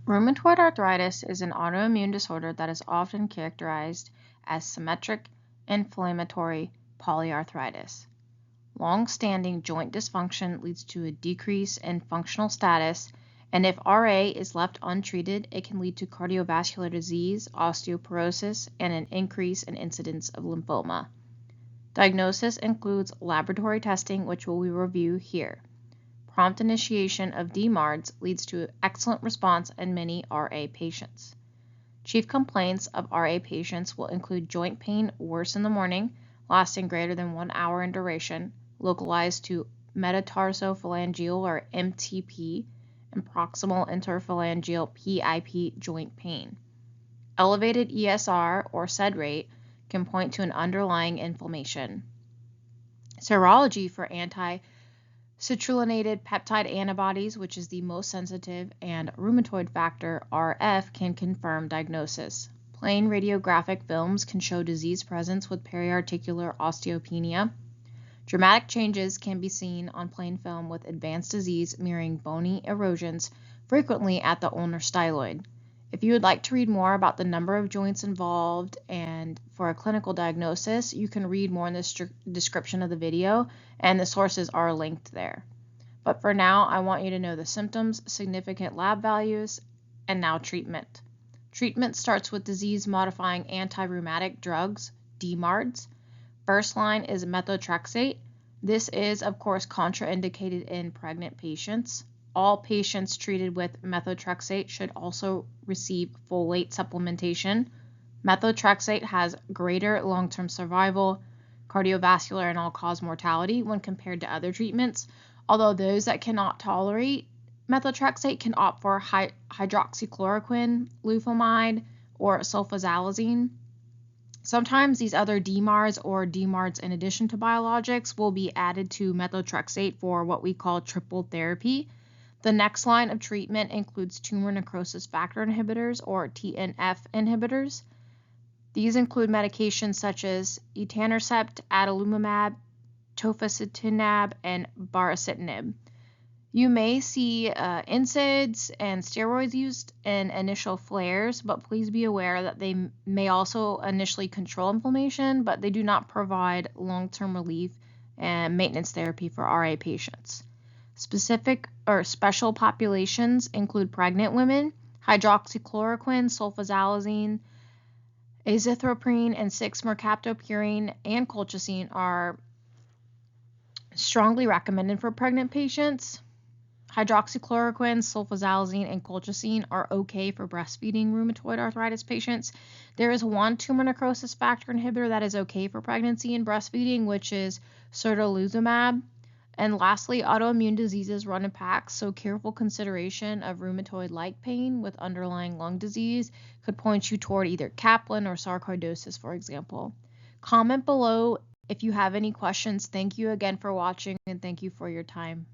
Rheumatoid arthritis is an autoimmune disorder that is often characterized as symmetric inflammatory polyarthritis. Long-standing joint dysfunction leads to a decrease in functional status, and if RA is left untreated, it can lead to cardiovascular disease, osteoporosis, and an increase in incidence of lymphoma. Diagnosis includes laboratory testing, which we will review here. Prompt initiation of DMARDs leads to excellent response in many RA patients. Chief complaints of RA patients will include joint pain worse in the morning, lasting greater than 1 hour in duration, localized to metatarsophalangeal or MTP, and proximal interphalangeal PIP joint pain. Elevated ESR or SED rate can point to an underlying inflammation. Serology for anti-citrullinated peptide antibodies, which is the most sensitive, and rheumatoid factor RF can confirm diagnosis. Plain radiographic films can show disease presence with periarticular osteopenia. Dramatic changes can be seen on plain film with advanced disease mirroring bony erosions, frequently at the ulnar styloid. If you would like to read more about the number of joints involved and for a clinical diagnosis, you can read more in the description of the video, and the sources are linked there. But for now, I want you to know the symptoms, significant lab values, and now treatment. Treatment starts with disease-modifying anti-rheumatic drugs, DMARDs. First line is methotrexate. This is, of course, contraindicated in pregnant patients. All patients treated with methotrexate should also receive folate supplementation. Methotrexate has greater long-term survival, cardiovascular, and all-cause mortality when compared to other treatments, although those that cannot tolerate methotrexate can opt for hydroxychloroquine, leuphomide, or sulfasalazine. Sometimes these other DMARDs or DMARDs in addition to biologics will be added to methotrexate for what we call triple therapy. The next line of treatment includes tumor necrosis factor inhibitors or TNF inhibitors. These include medications such as etanercept, adalimumab, tofacitinib, and baricitinib. You may see NSAIDs and steroids used in initial flares, but please be aware that they may also initially control inflammation, but they do not provide long-term relief and maintenance therapy for RA patients. Specific or special populations include pregnant women. Hydroxychloroquine, sulfasalazine, azathioprine, and 6-mercaptopurine and colchicine are strongly recommended for pregnant patients. Hydroxychloroquine, sulfasalazine, and colchicine are okay for breastfeeding rheumatoid arthritis patients. There is one tumor necrosis factor inhibitor that is okay for pregnancy and breastfeeding, which is certolizumab. And lastly, autoimmune diseases run in packs, so careful consideration of rheumatoid-like pain with underlying lung disease could point you toward either Kaplan or sarcoidosis, for example. Comment below if you have any questions. Thank you again for watching, and thank you for your time.